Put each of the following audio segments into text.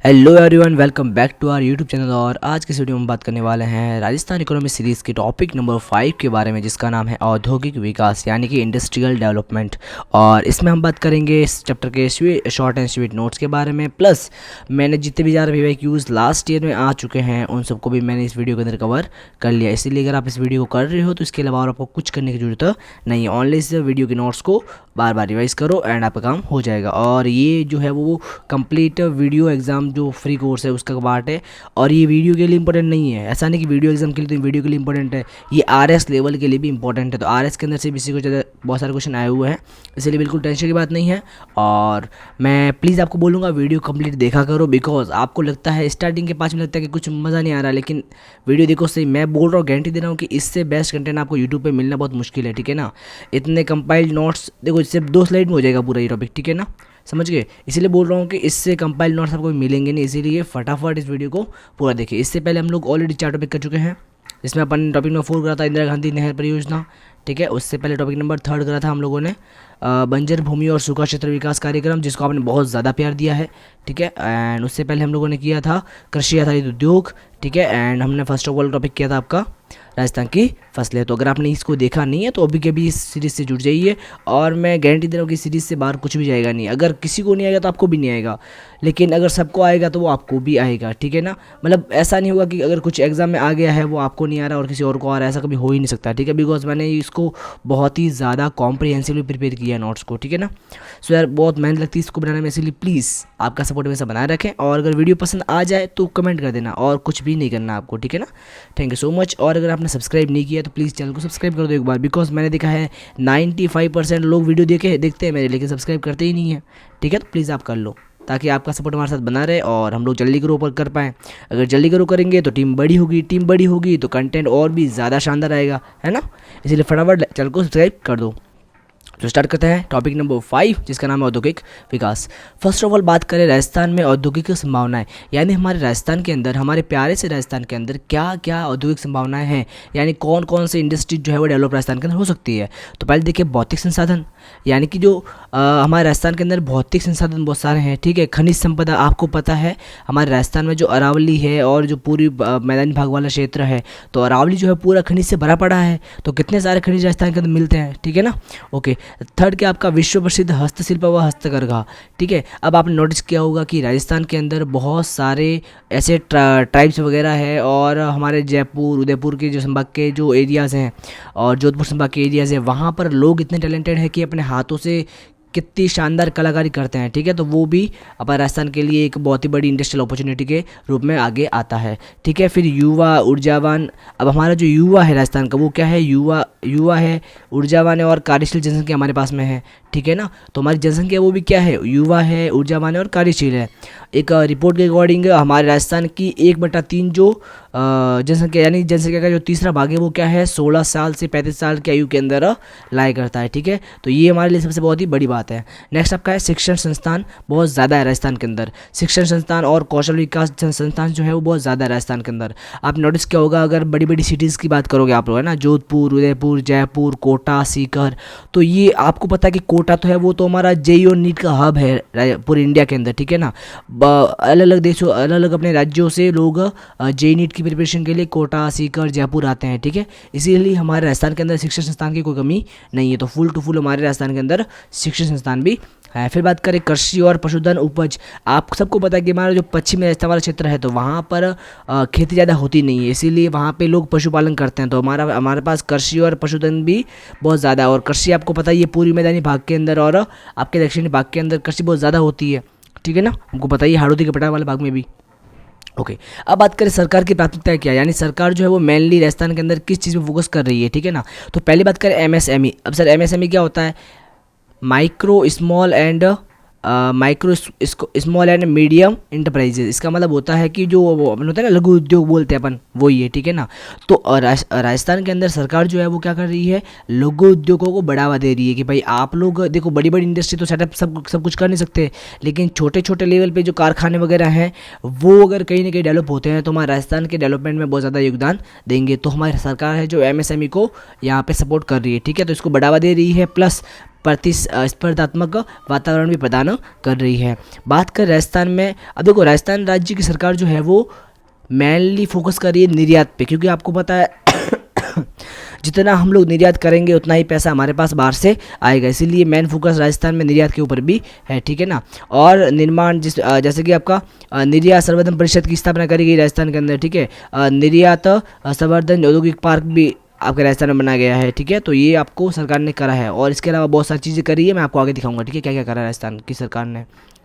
Hello everyone, welcome back to our YouTube channel. और आज के इस वीडियो में बात करने वाले हैं राजस्थान इकोनॉमी सीरीज़ के टॉपिक नंबर 5 के बारे में, जिसका नाम है औद्योगिक विकास यानी कि इंडस्ट्रियल डेवलपमेंट। और इसमें हम बात करेंगे इस चैप्टर के शॉर्ट एंड स्वीट नोट्स के बारे में। प्लस मैंने जितने भी ज़्यादा वीडियोज़ लास्ट ईयर में आ चुके हैं उन सबको भी मैंने इस वीडियो के अंदर कवर कर लिया। इसीलिए अगर आप इस वीडियो को कर रहे हो तो इसके अलावा और आपको कुछ करने की ज़रूरत नहीं है। ऑनली इस वीडियो के नोट्स को बार बार रिवाइज करो एंड आपका काम हो जाएगा। और ये जो है वो कंप्लीट वीडियो एग्ज़ाम जो फ्री कोर्स है उसका पार्ट है। और ये वीडियो के लिए इंपॉर्टेंट नहीं है, ऐसा नहीं कि वीडियो एग्जाम के लिए तो वीडियो के लिए इंपॉर्टेंट है, ये आरएस लेवल के लिए भी इंपॉर्टेंट है। तो आरएस के अंदर से भी इसी को ज़्यादा बहुत सारे क्वेश्चन आए हुए हैं, इसलिए बिल्कुल टेंशन की बात नहीं है। और मैं प्लीज़ आपको बोलूँगा वीडियो कंप्लीट देखा करो, बिकॉज आपको लगता है स्टार्टिंग के 5 मिनट लगता है कि कुछ मज़ा नहीं आ रहा, लेकिन वीडियो देखो सही। मैं बोल रहा हूँ, गारंटी दे रहा हूँ कि इससे बेस्ट कंटेंट आपको यूट्यूब पर मिलना बहुत मुश्किल है, ठीक है ना। इतने कंपाइल्ड नोट्स देखो, इससे 2 स्लाइड में हो जाएगा पूरा ये टॉपिक, ठीक है ना, समझ गए। इसीलिए बोल रहा हूँ कि इससे कंपाइल नोट्स आपको मिलेंगे नहीं, इसीलिए फटाफट इस वीडियो को पूरा देखिए। इससे पहले हम लोग ऑलरेडी 4 टॉपिक कर चुके हैं, जिसमें अपन टॉपिक नंबर 4 करा था इंदिरा गांधी नहर परियोजना, ठीक है। उससे पहले टॉपिक नंबर 3 करा था हम लोगों ने बंजर भूमि और सूखा क्षेत्र विकास कार्यक्रम, जिसको आपने बहुत ज़्यादा प्यार दिया है, ठीक है। एंड उससे पहले हम लोगों ने किया था कृषि आधारित उद्योग, ठीक है। एंड हमने फर्स्ट ऑफ ऑल टॉपिक किया था आपका राजस्थान की फसलें। तो अगर आपने इसको देखा नहीं है तो अभी के अभी इस सीरीज़ से जुड़ जाइए। और मैं गारंटी दे रहा हूँ कि सीरीज़ से बाहर कुछ भी जाएगा नहीं। अगर किसी को नहीं आएगा तो आपको भी नहीं आएगा, लेकिन अगर सबको आएगा तो वो आपको भी आएगा, ठीक है ना। मतलब ऐसा नहीं होगा कि अगर कुछ एग्जाम में आ गया है वो आपको नहीं आ रहा और किसी और को आ रहा है, ऐसा कभी हो ही नहीं सकता, ठीक है। बिकॉज मैंने इसको बहुत ही ज़्यादा कॉम्प्रिहेंसिवली प्रिपेयर किया है नोट्स को, ठीक है ना। सो यार बहुत मेहनत लगती है इसको बनाने में, इसलिए प्लीज़ आपका सपोर्ट हमेशा बनाए रखें। और अगर वीडियो पसंद आ जाए तो कमेंट कर देना, और कुछ भी नहीं करना आपको, ठीक है ना। Thank you so much. और अगर आपने सब्सक्राइब नहीं किया तो प्लीज़ चैनल को सब्सक्राइब कर दो एक बार, बिकॉज मैंने देखा है 95% लोग वीडियो देखते हैं मेरे, लेकिन सब्सक्राइब करते ही नहीं है, ठीक है। तो प्लीज़ आप कर लो, ताकि आपका सपोर्ट हमारे साथ बना रहे और हम लोग जल्दी ग्रो पर कर पाएँ। अगर जल्दी ग्रो करेंगे तो टीम बड़ी होगी तो कंटेंट और भी ज़्यादा शानदार आएगा, है ना। इसलिए फटाफट चैनल को सब्सक्राइब कर दो। तो स्टार्ट करते हैं टॉपिक नंबर 5, जिसका नाम है औद्योगिक विकास। फर्स्ट ऑफ ऑल बात करें राजस्थान में औद्योगिक संभावनाएं, यानी हमारे राजस्थान के अंदर, हमारे प्यारे से राजस्थान के अंदर क्या क्या औद्योगिक संभावनाएं हैं, यानी कौन कौन से इंडस्ट्री जो है वो डेवलप राजस्थान के अंदर हो सकती है। तो पहले देखिए भौतिक संसाधन, यानी कि जो हमारे राजस्थान के अंदर भौतिक संसाधन बहुत सारे हैं, ठीक है। खनिज संपदा, आपको पता है हमारे राजस्थान में जो अरावली है और जो पूरी मैदानी भाग वाला क्षेत्र है, तो अरावली जो है पूरा खनिज से भरा पड़ा है। तो कितने सारे खनिज राजस्थान के अंदर मिलते हैं, ठीक है ना। ओके, थर्ड क्या आपका विश्व प्रसिद्ध हस्तशिल्प व हस्तकरघा, ठीक है। अब आपने नोटिस किया होगा कि राजस्थान के अंदर बहुत सारे ऐसे ट्राइब्स वगैरह है, और हमारे जयपुर उदयपुर के जो संभाग के जो एरियाज़ हैं और जोधपुर संभाग के एरियाज़ हैं, वहाँ पर लोग इतने टैलेंटेड हैं कि अपने हाथों से कितनी शानदार कलाकारी करते हैं, ठीक है। तो वो भी अपने राजस्थान के लिए एक बहुत ही बड़ी इंडस्ट्रियल अपॉर्चुनिटी के रूप में आगे आता है, ठीक है। फिर युवा ऊर्जावान, अब हमारा जो युवा है राजस्थान का वो क्या है, युवा है, ऊर्जावान है और कार्यशील जनसंख्या हमारे पास में है, ठीक है ना। तो हमारी जनसंख्या वो भी क्या है, युवा है, ऊर्जावान है और कार्यशील है। एक रिपोर्ट के अकॉर्डिंग हमारे राजस्थान की 1/3 जो जनसंख्या, यानी जनसंख्या का जो तीसरा भाग है वो क्या है, 16 साल से 35 साल की आयु के अंदर लाया करता है, ठीक है। तो ये हमारे लिए सबसे बहुत ही बड़ी बात है। नेक्स्ट आपका है शिक्षण संस्थान, बहुत ज़्यादा है राजस्थान के अंदर। शिक्षण संस्थान और कौशल विकास संस्थान जो है वो बहुत ज़्यादा है राजस्थान के अंदर। आप नोटिस किया होगा, अगर बड़ी बड़ी सिटीज़ की बात करोगे आप लोग, है ना, जोधपुर, उदयपुर, जयपुर, कोटा, सीकर, तो ये आपको पता है कि कोटा तो है वो तो हमारा जेईई और नीट का हब है पूरे इंडिया के अंदर, ठीक है ना। अलग अलग देशों, अलग अलग अपने राज्यों से लोग जेईई नीट की प्रिपरेशन के लिए कोटा, सीकर, जयपुर आते हैं, ठीक है। इसीलिए हमारे राजस्थान के अंदर शिक्षण संस्थान की कोई कमी नहीं है। तो फुल टू फुल हमारे राजस्थान के अंदर शिक्षण संस्थान भी है। फिर बात करें कृषि और पशुधन उपज, आप सबको पता है कि हमारा जो पश्चिमी राजस्थान वाला क्षेत्र है तो वहाँ पर खेती ज़्यादा होती नहीं है, इसीलिए वहाँ पे लोग पशुपालन करते हैं। तो हमारे पास कृषि और पशुधन भी बहुत ज़्यादा है। और कृषि आपको पता है ये पूरी मैदानी भाग के अंदर और आपके दक्षिणी भाग के अंदर कृषि बहुत ज़्यादा होती है, ठीक है ना। हमको पता है हाड़ौती के पठार वाले भाग में भी। ओके, अब बात करें सरकार की प्राथमिकता क्या है, यानी सरकार जो है वो मेनली राजस्थान के अंदर किस चीज़ पे फोकस कर रही है, ठीक है ना। तो पहली बात करें एमएसएमई। अब सर एमएसएमई क्या होता है, micro small and medium enterprises. इसका मतलब होता है कि जो अपन होता है ना लघु उद्योग बोलते हैं अपन, वही है, ठीक है ना। तो राजस्थान के अंदर सरकार जो है वो क्या कर रही है, लघु उद्योगों को बढ़ावा दे रही है कि भाई आप लोग देखो, बड़ी बड़ी इंडस्ट्री तो सेटअप सब कुछ कर नहीं सकते, लेकिन छोटे छोटे लेवल पे जो कारखाने वगैरह हैं वो अगर कहीं ना कहीं डेवलप होते हैं तो हमारे राजस्थान के डेवलपमेंट में बहुत ज़्यादा योगदान देंगे। तो हमारी सरकार है जो एमएसएमई को यहाँ पे सपोर्ट कर रही है, ठीक है। तो इसको बढ़ावा दे रही है। प्लस प्रतिस्पर्धात्मक वातावरण भी प्रदान कर रही है। बात कर राजस्थान में, अब देखो राजस्थान राज्य की सरकार जो है वो मेनली फोकस कर रही है निर्यात पे, क्योंकि आपको पता है जितना हम लोग निर्यात करेंगे उतना ही पैसा हमारे पास बाहर से आएगा, इसीलिए मेन फोकस राजस्थान में निर्यात के ऊपर भी है, ठीक है ना। और निर्माण जैसे कि आपका निर्यात संवर्धन परिषद की स्थापना करी गई राजस्थान के अंदर, ठीक है। निर्यात संवर्धन औद्योगिक पार्क भी आपके राजस्थान में बनाया गया है, ठीक है। तो ये आपको सरकार ने करा है, और इसके अलावा बहुत सारी चीज़ें करी है, मैं आपको आगे दिखाऊंगा, ठीक है, क्या क्या करा है राजस्थान की सरकार ने।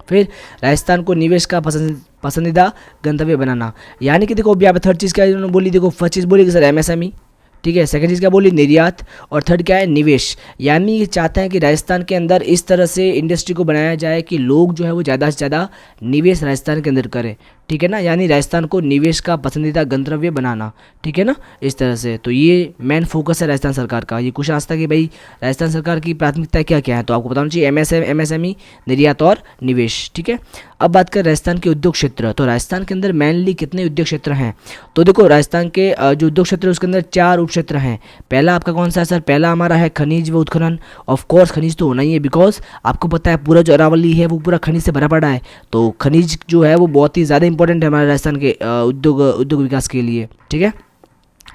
फिर राजस्थान को निवेश का पसंदीदा गंतव्य बनाना, यानी कि देखो अभी यहाँ पे थर्ड चीज़ क्या इन्होंने बोली, देखो फर्स्ट चीज़ बोली कि सर एमएसएमई, ठीक है। सेकंड चीज़ क्या बोली, निर्यात, और थर्ड क्या है, निवेश। यानी ये चाहते हैं कि राजस्थान के अंदर इस तरह से इंडस्ट्री को बनाया जाए कि लोग जो है वो ज़्यादा से ज़्यादा निवेश राजस्थान के अंदर करें, ठीक है ना। यानी राजस्थान को निवेश का पसंदीदा गंतव्य बनाना, ठीक है ना, इस तरह से। तो ये मेन फोकस है राजस्थान सरकार का। ये क्वेश्चन आता है कि भाई राजस्थान सरकार की प्राथमिकता क्या क्या है, तो आपको बताना चाहिए एमएसएमई, निर्यात और निवेश, ठीक है। अब बात करें राजस्थान के उद्योग क्षेत्र, तो राजस्थान के अंदर मेनली कितने उद्योग क्षेत्र हैं, तो देखो राजस्थान के जो उद्योग क्षेत्र है उसके अंदर 4 उप क्षेत्र हैं। पहला आपका कौन सा है सर, पहला हमारा है खनिज व उत्खनन। ऑफ कोर्स खनिज तो होना ही है, बिकॉज आपको पता है पूरा जो अरावली है वो पूरा खनिज से भरा पड़ा है, तो खनिज जो है वो बहुत ही ज़्यादा इंपॉर्टेंट है हमारे राजस्थान के उद्योग विकास के लिए, ठीक है।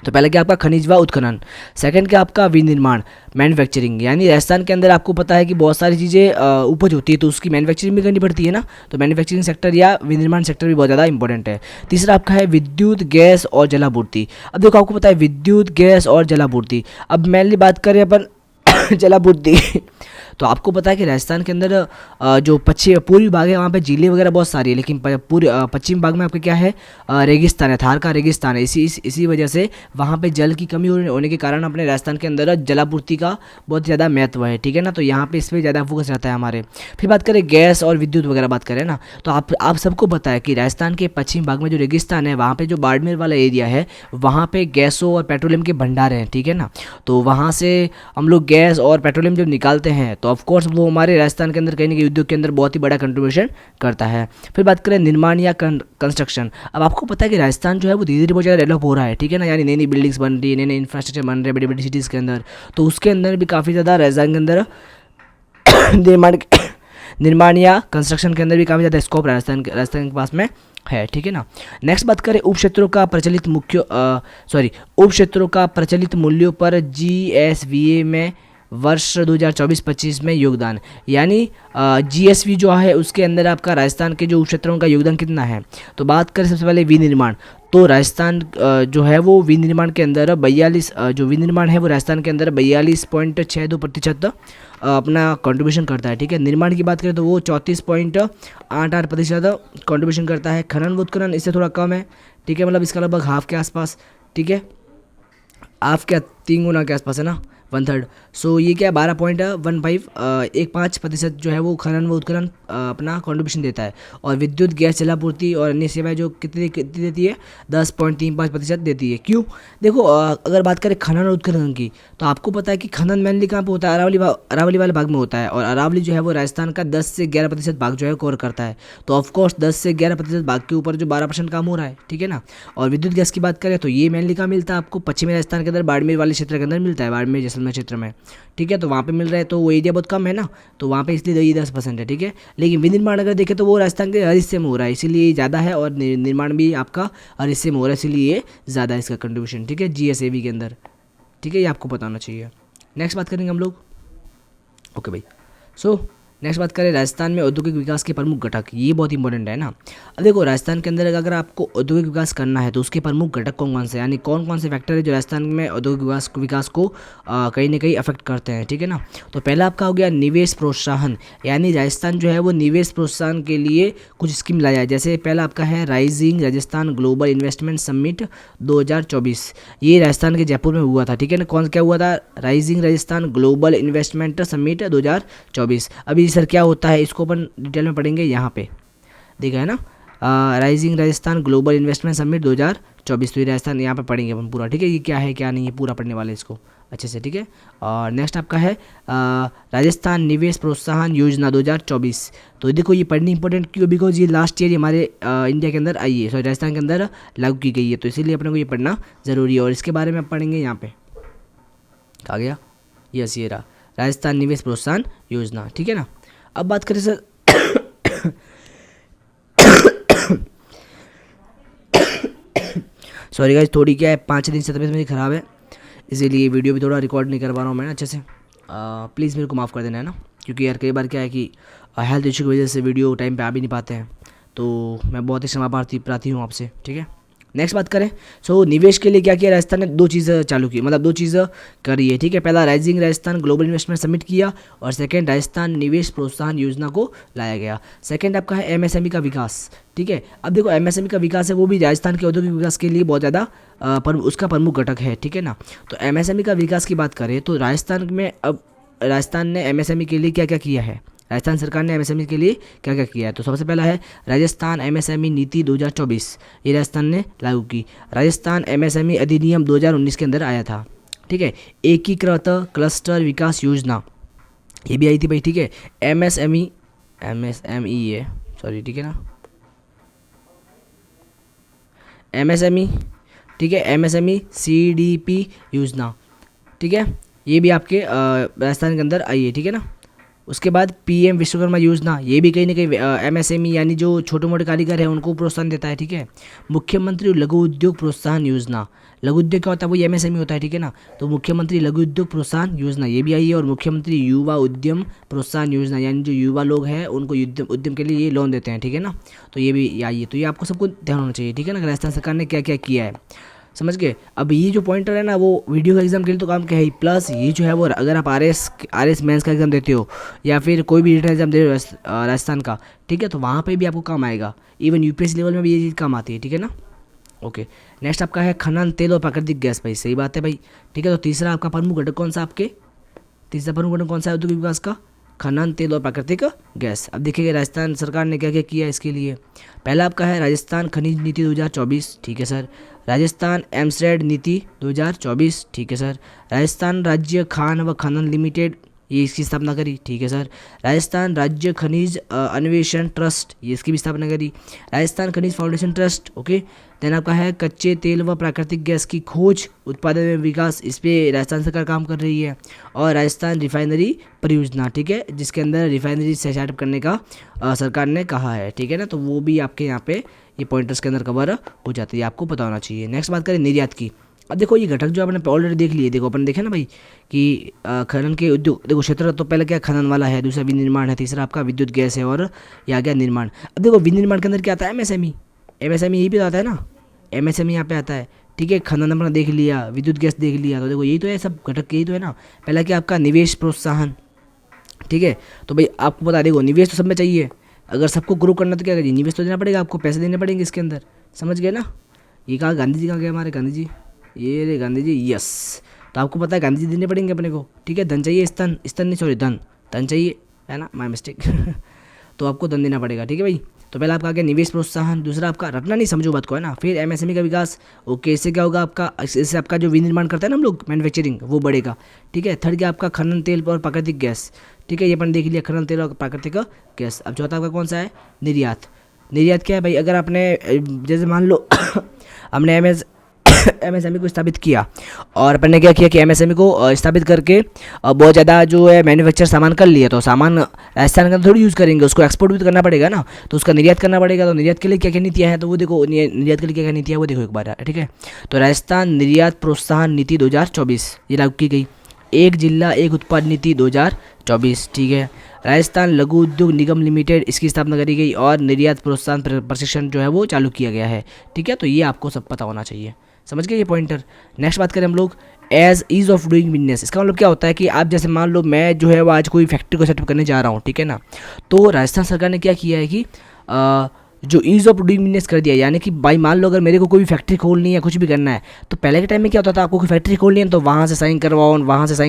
तो पहले क्या आपका खनिज व उत्खनन, सेकंड क्या आपका विनिर्माण मैन्युफैक्चरिंग, यानी राजस्थान के अंदर आपको पता है कि बहुत सारी चीज़ें उपज होती है तो उसकी मैन्युफैक्चरिंग भी करनी पड़ती है ना, तो मैन्युफैक्चरिंग सेक्टर या विनिर्माण सेक्टर भी बहुत ज़्यादा इंपॉर्टेंट है। तीसरा आपका है विद्युत, गैस और जलापूर्ति। अब देखो आपको पता है विद्युत, गैस और जलापूर्ति, अब मेनली बात करें अपन जलापूर्ति तो आपको पता है कि राजस्थान के अंदर जो पूर्वी भाग है वहाँ पे झीलें वगैरह बहुत सारी है, लेकिन पश्चिम भाग में आपका क्या है, रेगिस्तान है, थार का रेगिस्तान है। इसी वजह से वहाँ पे जल की कमी होने के कारण अपने राजस्थान के अंदर जलापूर्ति का बहुत ज़्यादा महत्व है, ठीक है ना। तो यहाँ पे इस पर ज़्यादा फोकस रहता है हमारे। फिर बात करें गैस और विद्युत वगैरह बात करें ना, तो आप सबको पता है कि राजस्थान के पश्चिम भाग में जो रेगिस्तान है वहाँ पर जो बाड़मेर वाला एरिया है वहाँ पर गैसों और पेट्रोलियम के भंडार हैं, ठीक है ना। तो वहाँ से हम लोग गैस और पेट्रोलियम जब निकालते हैं तो ऑफ कोर्स वो हमारे राजस्थान के अंदर कहीं ना कहीं उद्योग के अंदर बहुत ही बड़ा कंट्रीब्यूशन करता है। फिर बात करें निर्माण या कंस्ट्रक्शन, अब आपको पता है कि राजस्थान जो है वो धीरे धीरे बहुत ज़्यादा डेवलप हो रहा है, ठीक है ना। यानी नई नई बिल्डिंग्स बन रही है, नए नए इंफ्रास्ट्रक्चर बन रहे हैं बड़ी बड़ी सिटीज़ के अंदर, तो उसके अंदर भी काफ़ी ज़्यादा राजस्थान के अंदर निर्माण या कंस्ट्रक्शन के अंदर भी काफ़ी ज़्यादा स्कोप राजस्थान के पास में है, ठीक है ना। नेक्स्ट बात करें उप क्षेत्रों का प्रचलित मूल्यों पर जीएसवीए में वर्ष 2024-25 में योगदान, यानी जीएसवी जो है उसके अंदर आपका राजस्थान के जो उप क्षेत्रों का योगदान कितना है। तो बात करें सबसे पहले विनिर्माण, तो राजस्थान जो है वो विनिर्माण के अंदर 42 जो विनिर्माण है वो राजस्थान के अंदर 42.62% अपना कंट्रीब्यूशन करता है, ठीक है। निर्माण की बात करें तो वो 34.88% कंट्रीब्यूशन करता है। खनन व उत्खनन इससे थोड़ा कम है, ठीक है, मतलब इसका लगभग हाफ के आसपास, ठीक है, हाफ क्या 3 गुना के आसपास है ना, 1/3। सो ये क्या 12.15% जो है वो खनन व उत्खनन अपना कंट्रीब्यूशन देता है। और विद्युत, गैस, जलापूर्ति और अन्य सेवाएं जो कितनी देती है, 10.35% देती है। क्यों, देखो अगर बात करें खनन और उत्खनन की, तो आपको पता है कि खनन मेनली कहाँ पे होता है, अरावली वाले भाग में होता है, और अरावली जो है वो राजस्थान का 10 से 11% भाग जो है कवर करता है। तो ऑफकोर्स 10 से 11% भाग के ऊपर जो 12% काम हो रहा है, ठीक है ना। और विद्युत गैस की बात करें तो ये मेनली कहाँ मिलता है आपको, पश्चिमी राजस्थान के अंदर बाड़मेर वाले क्षेत्र के अंदर मिलता है, बाड़मेर जैसलमेर क्षेत्र में, ठीक है। तो वहाँ पे मिल रहा है, तो वो एरिया बहुत कम है ना, तो वहाँ पे इसलिए ये 10% है, ठीक है। लेकिन विनिर्माण अगर देखें तो वो राजस्थान के हर हिस्से में हो रहा है, इसीलिए ज़्यादा है, और निर्माण भी आपका हर हिस्से में हो रहा है, इसीलिए ये ज़्यादा है इसका कंट्रीब्यूशन, ठीक है, जीएसएवी के अंदर, ठीक है, ये आपको बताना चाहिए। नेक्स्ट बात करेंगे हम लोग, ओके भाई। सो नेक्स्ट बात करें राजस्थान में औद्योगिक विकास के प्रमुख घटक, ये बहुत इंपॉर्टेंट है ना। अब देखो राजस्थान के अंदर अगर आपको औद्योगिक विकास करना है तो उसके प्रमुख घटक कौन कौन से, यानी कौन कौन से फैक्टर है जो राजस्थान में औद्योगिक विकास को कहीं ना कहीं अफेक्ट करते हैं, ठीक है ना। तो पहला आपका हो गया निवेश प्रोत्साहन, यानी राजस्थान जो है वो निवेश प्रोत्साहन के लिए कुछ स्कीम लाया है। जैसे पहला आपका है rising Rajasthan global investment summit 2024, ये राजस्थान के जयपुर में हुआ था, ठीक है ना। कौन क्या हुआ था, rising Rajasthan global investment summit 2024। अभी सर क्या होता है इसको अपन डिटेल में पढ़ेंगे, यहाँ पे देखा है ना, rising Rajasthan global investment summit 2024, तो ये राजस्थान यहाँ पे पढ़ेंगे अपन पूरा, ठीक है। ये क्या है क्या नहीं है पूरा पढ़ने वाले इसको अच्छे से, ठीक है। और नेक्स्ट आपका है राजस्थान निवेश प्रोत्साहन योजना 2024, तो देखो ये पढ़नी इंपॉर्टेंट क्यों, बिकॉज ये लास्ट ईयर हमारे इंडिया के अंदर आई है, सॉरी राजस्थान के अंदर लागू की गई है, तो इसीलिए अपने को ये पढ़ना ज़रूरी है। और इसके बारे में पढ़ेंगे यहाँ पे, कहा गया, यस ये रहा, राजस्थान निवेश प्रोत्साहन योजना, ठीक है ना। अब बात करें सर सॉरी गाइस, थोड़ी क्या है 5 दिन से तबीयत मेरी ख़राब है, इसीलिए वीडियो भी थोड़ा रिकॉर्ड नहीं कर पा रहा हूँ मैं अच्छे से। प्लीज़ मेरे को माफ़ कर देना है ना, क्योंकि यार कई बार क्या है कि हेल्थ इशू की वजह से वीडियो टाइम पे आ भी नहीं पाते हैं, तो मैं बहुत ही क्षमा प्रार्थी हूँ आपसे, ठीक है। नेक्स्ट बात करें, सो निवेश के लिए क्या किया राजस्थान ने, 2 चीज़ें चालू की, मतलब 2 चीज़ें करी है, ठीक है। पहला rising Rajasthan global investment summit किया, और सेकंड राजस्थान निवेश प्रोत्साहन योजना को लाया गया। सेकंड आपका है एमएसएमई का विकास, ठीक है। अब देखो एमएसएमई का विकास है वो भी राजस्थान के औद्योगिक विकास के लिए बहुत ज़्यादा उसका प्रमुख घटक है, ठीक है ना। तो एमएसएमई का विकास की बात करें तो राजस्थान में अब राजस्थान ने एमएसएमई के लिए क्या क्या किया है, राजस्थान सरकार ने एमएसएमई के लिए क्या क्या किया है। तो सबसे पहला है राजस्थान एमएसएमई नीति 2024, ये राजस्थान ने लागू की। राजस्थान एमएसएमई अधिनियम 2019 के अंदर आया था, ठीक है। एकीकृत क्लस्टर विकास योजना ये भी आई थी भाई, ठीक है। एमएसएमई है, सॉरी, ठीक है ना, एमएसएमई, ठीक है, एमएसएमई सीडीपी योजना, ठीक है, ये भी आपके राजस्थान के अंदर आई है, ठीक है ना। उसके बाद पीएम विश्वकर्मा योजना, ये भी कहीं ना कहीं एमएसएमई यानी जो छोटे मोटे कारीगर हैं उनको प्रोत्साहन देता है, ठीक है। मुख्यमंत्री लघु उद्योग प्रोत्साहन योजना, लघु उद्योग क्या होता है, वो एमएसएमई होता है, ठीक है ना। तो मुख्यमंत्री लघु उद्योग प्रोत्साहन योजना ये भी आई है, और मुख्यमंत्री युवा उद्यम प्रोत्साहन योजना, यानी जो युवा लोग हैं उनको उद्यम के लिए ये लोन देते हैं, ठीक है ना। तो ये भी आई है, तो ये आपको सबको ध्यान होना चाहिए, ठीक है ना, राजस्थान सरकार ने क्या क्या किया है, समझ गए। अब ये जो पॉइंटर है ना वो वीडियो का एग्जाम के लिए तो काम क्या है, प्लस ये जो है वो अगर आप आरएस मेंस का एग्जाम देते हो या फिर कोई भी रिटन एग्जाम दे रहे हो राजस्थान का, ठीक है, तो वहाँ पे भी आपको काम आएगा। इवन यूपीएससी लेवल में भी ये चीज़ काम आती है, ठीक है ना। ओके, नेक्स्ट आपका है खनन तेल और प्राकृतिक गैस, भाई सही बात है भाई, ठीक है। तो तीसरा आपका प्रमुख घटक कौन सा, आपके तीसरा प्रमुख घटक कौन सा है औद्योगिक विकास का, खनन तेल और प्राकृतिक गैस। अब देखिए राजस्थान सरकार ने क्या क्या किया इसके लिए। पहला आपका है राजस्थान खनिज नीति 2024, ठीक है सर। राजस्थान एमसेड नीति 2024, ठीक है सर। राजस्थान राज्य खान व खनन लिमिटेड, ये इसकी स्थापना करी, ठीक है सर। राजस्थान राज्य खनिज अन्वेषण ट्रस्ट, ये इसकी भी स्थापना करी। राजस्थान खनिज फाउंडेशन ट्रस्ट, ओके। देन आपका है कच्चे तेल व प्राकृतिक गैस की खोज उत्पादन में विकास, इस पर राजस्थान सरकार काम कर रही है। और राजस्थान रिफाइनरी परियोजना, ठीक है, जिसके अंदर रिफाइनरी सेटअप करने का सरकार ने कहा है, ठीक है ना। तो वो भी आपके यहाँ पे ये पॉइंटर्स के अंदर कवर हो जाती है, आपको पता होना चाहिए। नेक्स्ट बात करें निर्यात की। अब देखो ये घटक जो आपने ऑलरेडी देख लिए, देखो अपन देखे ना भाई कि खनन के उद्योग, देखो क्षेत्र तो पहले क्या खनन वाला है, दूसरा विनिर्माण है, तीसरा आपका विद्युत गैस है, और ये आ गया निर्माण। अब देखो विनिर्माण के अंदर क्या आता है, एमएसएमई यही पे आता है ना, एमएसएमई यहाँ पे आता है, ठीक है। खनन अपना देख लिया, विद्युत गैस देख लिया, तो देखो यही तो है, सब घटक यही तो है ना। पहला क्या आपका निवेश प्रोत्साहन, ठीक है। तो भाई आपको बता देखो निवेश तो सब में चाहिए, अगर सबको ग्रो करना तो क्या करिए, निवेश तो देना पड़ेगा, आपको पैसे देने पड़ेंगे इसके अंदर, समझ गए ना। ये कहा गांधी जी, कहाँ गए हमारे गांधी जी, ये रे गांधी जी, यस। तो आपको पता है गांधी जी देने पड़ेंगे अपने को, ठीक है। धन चाहिए, स्तन नहीं, सॉरी धन चाहिए, है ना, माय मिस्टेक तो आपको धन देना पड़ेगा, ठीक है भाई। तो पहला आपका आ गया निवेश प्रोत्साहन, दूसरा आपका रटना नहीं, समझो बात को, है ना। फिर एमएसएमई का विकास, ओके, इससे क्या होगा आपका, इससे आपका जो विनिर्माण करता है ना हम लोग मैन्युफैक्चरिंग, वो बढ़ेगा, ठीक है। थर्ड क्या आपका खनन तेल और प्राकृतिक गैस, ठीक है, ये अपन देख लिया खनन तेल और प्राकृतिक गैस। अब चौथा आपका कौन सा है, निर्यात। निर्यात क्या है भाई, अगर आपने जैसे मान लो हमने एमएसएमई को स्थापित किया, और अपन ने क्या किया कि एमएसएमई को स्थापित करके बहुत ज़्यादा जो है मैन्युफैक्चर सामान कर लिया, तो सामान राजस्थान का थोड़ी यूज़ करेंगे, उसको एक्सपोर्ट भी तो करना पड़ेगा ना, तो उसका निर्यात करना पड़ेगा। तो निर्यात के लिए क्या क्या नीतियाँ हैं, तो वो देखो निर्यात के लिए क्या क्या नीतियाँ, वो देखो एक बार, ठीक है। तो राजस्थान निर्यात प्रोत्साहन नीति 2024 ये लागू की गई। एक जिला एक उत्पाद नीति 2024, ठीक है। राजस्थान लघु उद्योग निगम लिमिटेड, इसकी स्थापना करी गई, और निर्यात प्रोत्साहन प्रशिक्षण जो है वो चालू किया गया है, ठीक है। तो ये आपको सब पता होना चाहिए, समझ गए ये पॉइंटर। नेक्स्ट बात करें हम लोग as ease of doing business. इसका मतलब क्या होता है कि आप जैसे मान लो मैं जो है वो आज कोई फैक्ट्री को सेटअप करने जा रहा हूँ, ठीक है ना। तो राजस्थान सरकार ने क्या किया है कि जो ईज़ ऑफ डूइंग बिजनेस कर दिया, यानी कि भाई मान लो अगर मेरे को कोई फैक्ट्री खोलनी है, कुछ भी करना है, तो पहले के टाइम में क्या होता था, आपको कोई फैक्ट्री खोलनी है तो वहाँ से साइन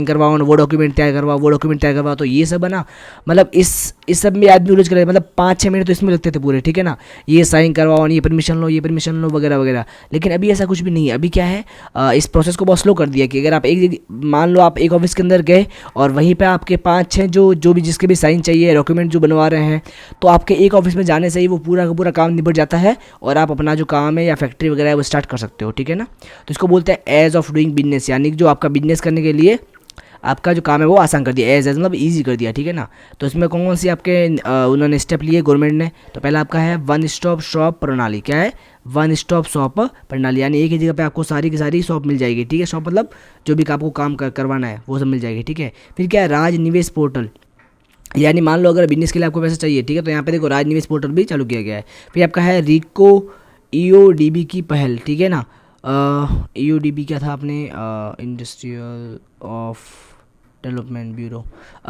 करवाओ, वो डॉक्यूमेंट तैयार करवाओ, तो ये सब है ना, मतलब इस सब में आदमी उलझ कर, मतलब 5-6 मिनट तो इसमें लगते थे पूरे, ठीक है ना। ये साइन करवाओ, ये परमिशन लो वगैरह वगैरह। लेकिन अभी ऐसा कुछ भी नहीं है, अभी क्या है, इस प्रोसेस को बहुत स्लो कर दिया कि अगर आप मान लो आप एक ऑफिस के अंदर गए और वहीं पर आपके 5-6 जो भी जिसके भी साइन चाहिए, डॉक्यूमेंट जो बनवा रहे हैं, तो आपके एक ऑफिस में जाने से ही वो पूरा काम निपट जाता है, और आप अपना जो काम है या फैक्ट्री वगैरह है वो स्टार्ट कर सकते हो, ठीक है ना। तो इसको बोलते हैं एज ऑफ डूइंग बिजनेस, यानी जो आपका बिजनेस करने के लिए आपका जो काम है वो आसान कर दिया, एज मतलब ईजी कर दिया, ठीक है ना। तो इसमें कौन कौन सी आपके उन्होंने स्टेप लिए गवर्नमेंट ने, तो पहला आपका है वन स्टॉप शॉप प्रणाली। क्या है? वन स्टॉप शॉप प्रणाली, यानी एक ही जगह पे आपको सारी की सारी शॉप मिल जाएगी, ठीक है। शॉप मतलब जो भी आपको काम करवाना है वो सब मिल जाएगी, ठीक है। फिर क्या है? राज निवेश पोर्टल, यानी मान लो अगर बिजनेस के लिए आपको पैसा चाहिए, ठीक है, तो यहाँ पे देखो राज निवेश पोर्टल भी चालू किया गया है। फिर आपका है रिको ईओडीबी की पहल, ठीक है ना। ईओडीबी क्या था आपने, industrial of development bureau.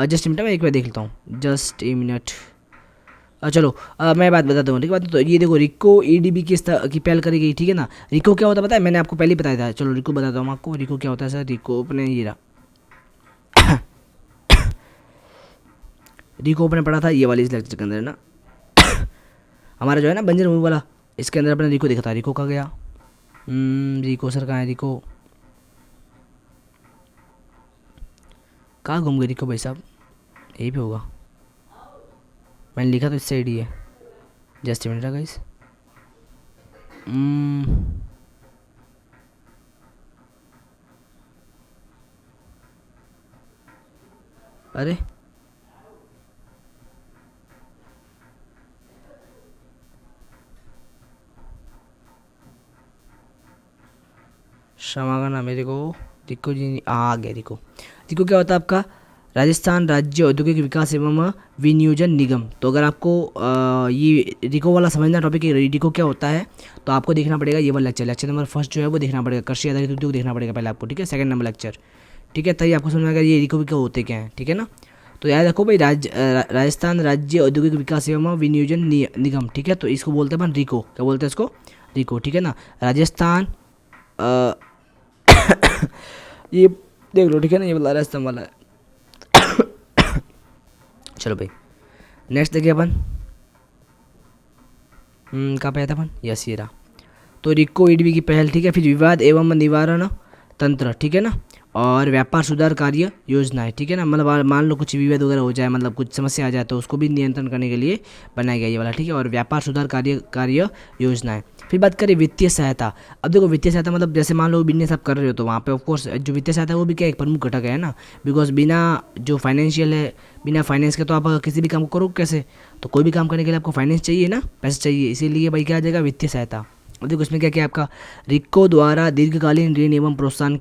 Just minute, मैं एक बार देख लेता हूँ, जस्ट ए मिनट। चलो मैं बात बताता हूँ, ठीक है। तो ये देखो रिको ईडीबी की पहल करी गई, ठीक है ना। रिको क्या होता है पता है, मैंने आपको पहले ही बताया था। चलो रिको बताता हूँ आपको, रिको क्या होता है सर। रिको अपने ये रहा, रिको अपने पढ़ा था ये वाली इस लेक्चर के अंदर ना। हमारा जो है ना बंजर मूवी वाला, इसके अंदर अपने रिको देखा था। रिको का गया, रिको सर कहाँ है? रिको कहाँ घूम गए रिको भाई साहब? यही पे होगा, मैंने लिखा तो इस साइड ही है। जस्ट मिनट गाइस, अरे क्षमा करना मेरे को, रिको जी आ गया। रिको, रिको क्या होता है आपका? राजस्थान राज्य औद्योगिक विकास एवं विनियोजन निगम। तो अगर आपको ये रिको वाला समझना टॉपिक है, रिको क्या होता है, तो आपको देखना पड़ेगा ये वाला लेक्चर, लेक्चर नंबर फर्स्ट जो है वो देखना पड़ेगा, कृषि आधारित उद्योग देखना पड़ेगा पहले आपको, ठीक है। सेकंड नंबर लेक्चर, ठीक है, तभी आपको समझ में आएगा ये रिको भी क्या होते क्या हैं, ठीक है ना। तो याद रखो भाई, राजस्थान राज्य औद्योगिक विकास एवं विनियोजन निगम, ठीक है। तो इसको बोलते हैं अपन रिको, क्या बोलते हैं इसको? रिको, ठीक है ना। राजस्थान ये देख लो, ठीक है ना, ये वाला राजस्थान वाला है। चलो भाई नेक्स्ट देखिए अपन, कहाँ पे आया था अपन? यस ये रहा। तो रिको ईडीबी की पहल, ठीक है। फिर विवाद एवं निवारण तंत्र, ठीक है ना। और व्यापार सुधार कार्य योजनाएं, ठीक है ना। मतलब मान लो कुछ विवाद वगैरह हो जाए, मतलब कुछ समस्या आ जाए, तो उसको भी नियंत्रण करने के लिए बनाया गया ये वाला, ठीक है। और व्यापार सुधार कार्य योजनाएं। फिर बात करें वित्तीय सहायता। अब देखो वित्तीय सहायता मतलब जैसे मान लो बिजनेस आप कर रहे हो, तो वहाँ पे ऑफकोर्स जो वित्तीय सहायता है वो भी क्या एक प्रमुख घटक है ना। बिकॉज बिना जो फाइनेंशियल है, बिना फाइनेंस के तो आप किसी भी काम को करो कैसे? तो कोई भी काम करने के लिए आपको फाइनेंस चाहिए ना, पैसे चाहिए, इसीलिए भाई क्या आ जाएगा? वित्तीय सहायता। और देखो इसमें क्या क्या आपका रिको द्वारा दीर्घकालीन ऋण एवं प्रोत्साहन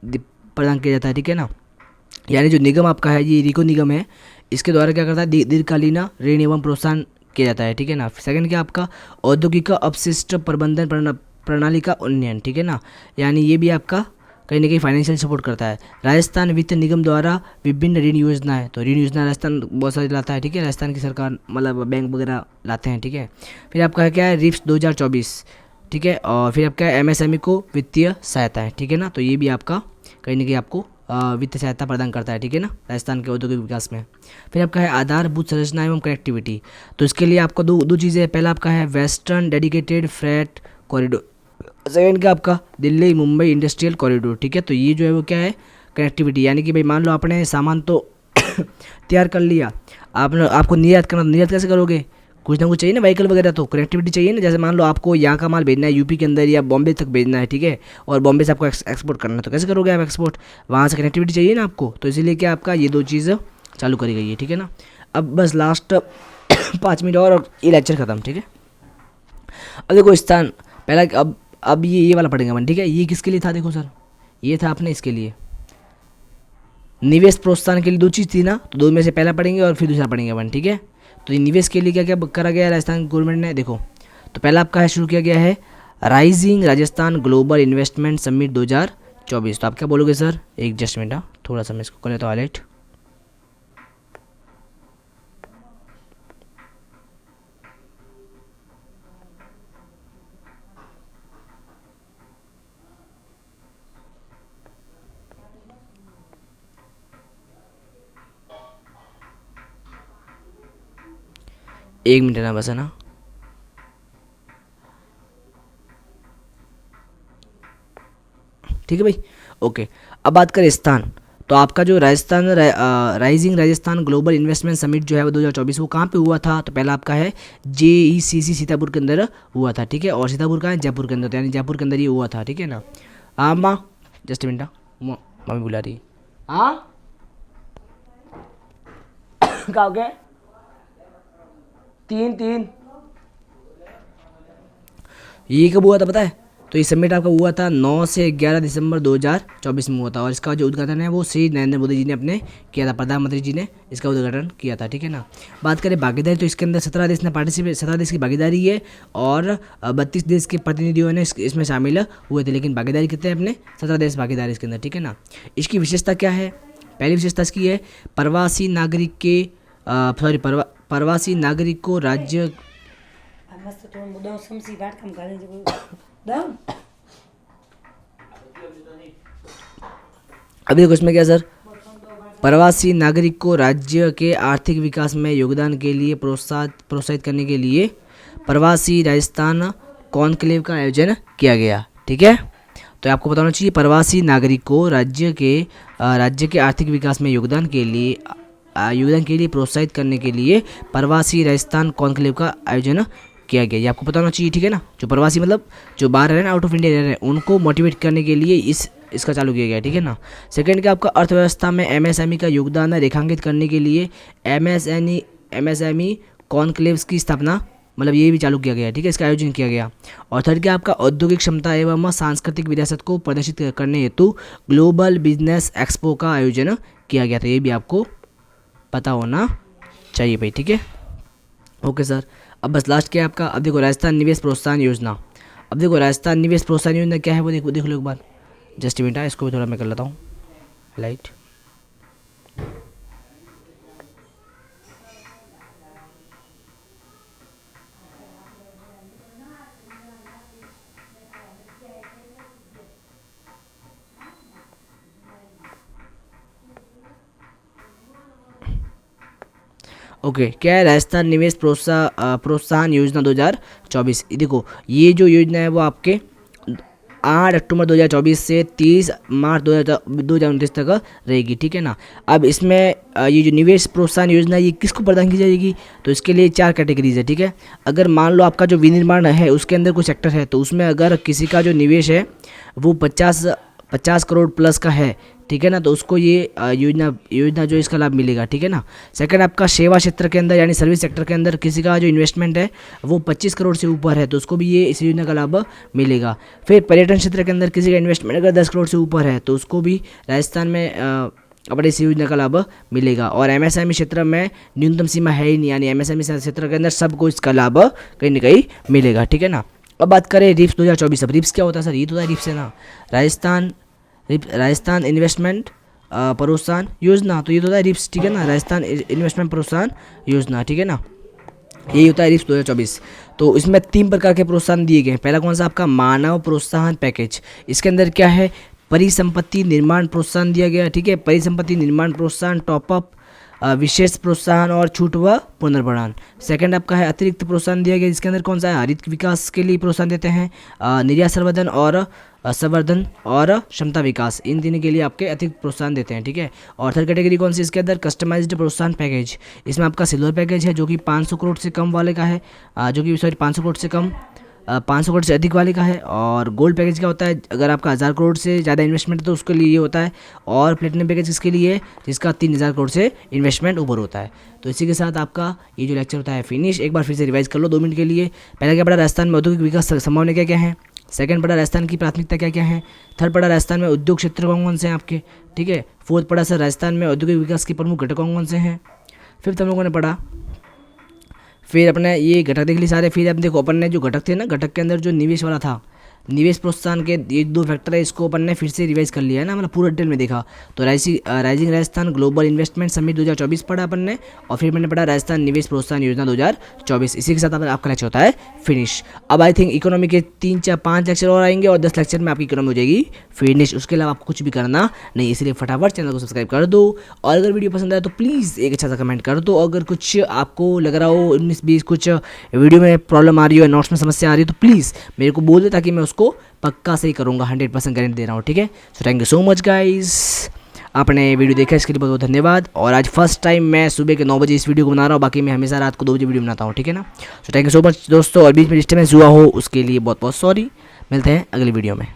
प्रदान किया जाता है, ठीक है ना। यानी जो निगम आपका है, ये रिको निगम है, इसके द्वारा क्या करता है? दीर्घकालीन ऋण एवं प्रोत्साहन किया जाता है, ठीक है ना। सेकंड क्या आपका औद्योगिक अपशिष्ट प्रबंधन प्रणाली का उन्नयन, ठीक है ना। यानी ये भी आपका कहीं ना कहीं फाइनेंशियल सपोर्ट करता है। राजस्थान वित्त निगम द्वारा विभिन्न ऋण योजनाएं, तो ऋण योजना राजस्थान बहुत सारी लाता है, ठीक है। राजस्थान की सरकार मतलब बैंक वगैरह लाते हैं, ठीक है। फिर आपका क्या है? रिप्स 2024, ठीक है। और फिर आपका एमएसएमई को वित्तीय सहायता है, ठीक है ना। तो ये भी आपका कहीं ना कहीं आपको वित्तीय सहायता प्रदान करता है, ठीक है ना, राजस्थान के औद्योगिक विकास में। फिर आपका है आधारभूत संरचना एवं कनेक्टिविटी। तो इसके लिए आपको दो चीज़ें, पहला आपका है western dedicated freight corridor, second का आपका दिल्ली मुंबई इंडस्ट्रियल कॉरिडोर, ठीक है। तो ये जो है वो क्या है? कनेक्टिविटी। यानी कि भाई मान लो आपने सामान तो तैयार कर लिया, आपको निर्यात करना, निर्यात कैसे करोगे? कुछ ना कुछ चाहिए ना, व्हीकल वगैरह, तो कनेक्टिविटी चाहिए ना। जैसे मान लो आपको यहाँ का माल भेजना है यूपी के अंदर या बॉम्बे तक भेजना है, ठीक है, और बॉम्बे से आपको एक्सपोर्ट करना है, तो कैसे करोगे आप एक्सपोर्ट? वहाँ से कनेक्टिविटी चाहिए ना आपको, तो इसीलिए क्या आपका ये दो चीज़ चालू करी गई है, ठीक है ना। अब बस लास्ट 5 मिनट और ये लेक्चर खत्म, ठीक है। अब देखो स्थान पहला, अब ये वाला पढ़ेंगे अपन, ठीक है। ये किसके लिए था? देखो सर, ये था अपने इसके लिए निवेश प्रोत्साहन के लिए दो चीज़ थी ना, तो दो में से पहला पढ़ेंगे और फिर दूसरा पढ़ेंगे अपन, ठीक है। तो ये निवेश के लिए क्या क्या करा गया है राजस्थान गवर्नमेंट ने? देखो तो पहला आपका है शुरू किया गया है rising Rajasthan global investment summit 2024। तो आप क्या बोलोगे सर? एक जस्ट मिनट, थोड़ा सा मैं इसको कर लेता हूँ हाईलाइट। एक मिनट ना बस, है ना। ठीक है भाई, ओके। अब बात करें स्थान, तो आपका जो Rajasthan rising Rajasthan global investment summit जो है वो 2024 वो कहाँ पे हुआ था? तो पहला आपका है JECC सीतापुर के अंदर हुआ था, ठीक है। और सीतापुर कहाँ है? जयपुर के अंदर, यानी जयपुर के अंदर ये हुआ था, ठीक है ना। हाँ माँ, जस्ट मिनट, मम्मी बुला रही है। हाँ क्या हो गया? 3 ये कब हुआ था पता है? तो ये समिट आपका हुआ था 9 से 11 दिसंबर 2024 में हुआ था, और इसका जो उद्घाटन है वो श्री नरेंद्र मोदी जी ने अपने किया था, प्रधानमंत्री जी ने इसका उद्घाटन किया था, ठीक है ना। बात करें भागीदारी, तो इसके अंदर 17 देश ने पार्टिसिपेट, 17 देश की भागीदारी है और 32 देश के प्रतिनिधियों ने इसमें शामिल हुए थे, लेकिन भागीदारी कितने हैं अपने? 17 देश भागीदारी इसके अंदर, ठीक है ना। इसकी विशेषता क्या है? पहली विशेषता इसकी है प्रवासी नागरिक के प्रवासी नागरिक को राज्य अभी देखो इसमें क्या सर, प्रवासी नागरिक को राज्य के आर्थिक विकास में योगदान के लिए प्रोत्साहित करने के लिए प्रवासी राजस्थान कॉन्क्लेव का आयोजन किया गया, ठीक है। तो आपको बताना चाहिए प्रवासी नागरिक को राज्य के आर्थिक विकास में योगदान के लिए प्रोत्साहित करने के लिए प्रवासी राजस्थान कॉन्क्लेव का आयोजन किया गया, ये आपको पता होना चाहिए, ठीक है ना। जो प्रवासी मतलब जो बाहर रह रहे हैं, आउट ऑफ इंडिया रह रहे हैं, उनको मोटिवेट करने के लिए इसका चालू किया गया, ठीक है ना। सेकंड क्या आपका अर्थव्यवस्था में एमएसएमई का योगदान रेखांकित करने के लिए एमएसएमई कॉन्क्लेव्स की स्थापना, मतलब ये भी चालू किया गया, ठीक है, इसका आयोजन किया गया। और थर्ड क्या आपका औद्योगिक क्षमता एवं सांस्कृतिक विरासत को प्रदर्शित करने हेतु ग्लोबल बिजनेस एक्सपो का आयोजन किया गया था, ये भी आपको पता होना चाहिए भाई, ठीक है। ओके सर, अब बस लास्ट क्या है आपका? अब देखो राजस्थान निवेश प्रोत्साहन योजना। अब देखो राजस्थान निवेश प्रोत्साहन योजना क्या है वो देख लो एक बार, जस्ट मिनट है, इसको भी थोड़ा मैं कर लेता हूँ लाइट। ओके क्या है? राजस्थान निवेश प्रोत्साहन योजना 2024। देखो ये जो योजना है वो आपके 8 अक्टूबर 2024 से 30 मार्च 2029 तक रहेगी, ठीक है ना। अब इसमें ये जो निवेश प्रोत्साहन योजना ये किसको प्रदान की जाएगी? तो इसके लिए 4 कैटेगरीज है, ठीक है। अगर मान लो आपका जो विनिर्माण है उसके अंदर कोई सेक्टर है, तो उसमें अगर किसी का जो निवेश है वो 50 करोड़ प्लस का है, ठीक है ना, तो उसको ये योजना जो इसका लाभ मिलेगा, ठीक है ना। सेकंड आपका सेवा क्षेत्र के अंदर यानी सर्विस सेक्टर के अंदर किसी का जो इन्वेस्टमेंट है वो 25 करोड़ से ऊपर है, तो उसको भी ये इस योजना का लाभ मिलेगा। फिर पर्यटन क्षेत्र के अंदर किसी का इन्वेस्टमेंट अगर 10 करोड़ से ऊपर है तो उसको भी राजस्थान में अपने इस योजना का लाभ मिलेगा। और एमएसएमई क्षेत्र में न्यूनतम सीमा है ही नहीं, यानी एमएसएमई क्षेत्र के अंदर सबको इसका लाभ कहीं ना कहीं मिलेगा, ठीक है ना। अब बात करें रिप्स 2024। अब रिप्स क्या होता है सर? ये तो होता है रिप्स है ना, राजस्थान इन्वेस्टमेंट प्रोत्साहन योजना, तो ये तो होता है रिप्स, ठीक है ना, राजस्थान इन्वेस्टमेंट प्रोत्साहन योजना, ठीक है ना, यही होता है रिप्स 2024। तो इसमें 3 प्रकार के प्रोत्साहन दिए गए हैं। पहला कौन सा? आपका मानव प्रोत्साहन पैकेज। इसके अंदर क्या है? परिसंपत्ति निर्माण प्रोत्साहन दिया गया, ठीक है, परिसंपत्ति निर्माण प्रोत्साहन, टॉपअप, विशेष प्रोत्साहन और छूट व पुनर्भरण। सेकंड आपका है अतिरिक्त प्रोत्साहन दिया गया, जिसके अंदर कौन सा है? हरित विकास के लिए प्रोत्साहन देते हैं, निर्यात संवर्धन और क्षमता विकास, इन तीनों के लिए आपके अतिरिक्त प्रोत्साहन देते हैं, ठीक है। और थर्ड कैटेगरी कौन सी? इसके अंदर कस्टमाइज्ड प्रोत्साहन पैकेज। इसमें आपका सिल्वर पैकेज है जो कि 500 करोड़ से कम वाले का है, 500 करोड़ से कम 500 करोड़ से अधिक वाले का है। और गोल्ड पैकेज क्या होता है? अगर आपका 1000 करोड़ से ज़्यादा इन्वेस्टमेंट है तो उसके लिए ये होता है। और प्लेटिनम पैकेज किसके लिए? जिसका 3000 करोड़ से इन्वेस्टमेंट ऊपर होता है। तो इसी के साथ आपका ये जो लेक्चर होता है फिनिश। एक बार फिर से रिवाइज कर लो 2 मिनट के लिए। पहला क्या पढ़ा? राजस्थान में औद्योगिक विकास संभावना क्या क्या है। सेकंड पढ़ा राजस्थान की प्राथमिकता क्या क्या है। थर्ड पढ़ा राजस्थान में उद्योग क्षेत्र कौन कौन से हैं आपके, ठीक है। फोर्थ पढ़ा सर राजस्थान में औद्योगिक विकास के प्रमुख घटक कौन कौन से हैं। फिफ्थ हम लोगों ने पढ़ा, फिर अपने ये घटक देख ली सारे। फिर अब देखो अपन ने जो घटक थे ना, घटक के अंदर जो निवेश वाला था, निवेश प्रोत्साहन के ये 2 फैक्टर है, इसको अपन ने फिर से रिवाइज कर लिया है ना, मतलब पूरा डिटेल में देखा। तो rising Rajasthan global investment summit 2024 पढ़ा अपन ने, और फिर मैंने पढ़ा राजस्थान निवेश प्रोत्साहन योजना 2024। इसी के साथ आपका लेक्चर होता है फिनिश। अब आई थिंक इकोनॉमी के 3-4-5 लेक्चर और आएंगे और 10 लेक्चर में आपकी इकोनॉमी हो जाएगी फिनिश। उसके अलावा आपको कुछ भी करना नहीं, इसलिए फटाफट चैनल को सब्सक्राइब कर दो। और अगर वीडियो पसंद आए तो प्लीज़ एक अच्छा सा कमेंट कर दो। अगर कुछ आपको लग रहा हो 19-20 कुछ वीडियो में प्रॉब्लम आ रही हो, नोट्स में समस्या आ रही हो, तो प्लीज़ मेरे को बोल दे, ताकि मैं उसको पक्का सही करूँगा, 100% गारंटी दे रहा हूँ, ठीक है। So thank you so much guys, आपने वीडियो देखा इसके लिए बहुत बहुत धन्यवाद। और आज फर्स्ट टाइम मैं सुबह के 9 बजे इस वीडियो को बना रहा हूँ, बाकी मैं हमेशा रात को 2 बजे वीडियो बनाता हूँ, ठीक है ना। So thank you so much दोस्तों, और बीच में डिस्टर्बेंस हुआ हो उसके लिए बहुत बहुत सॉरी। मिलते हैं अगली वीडियो में।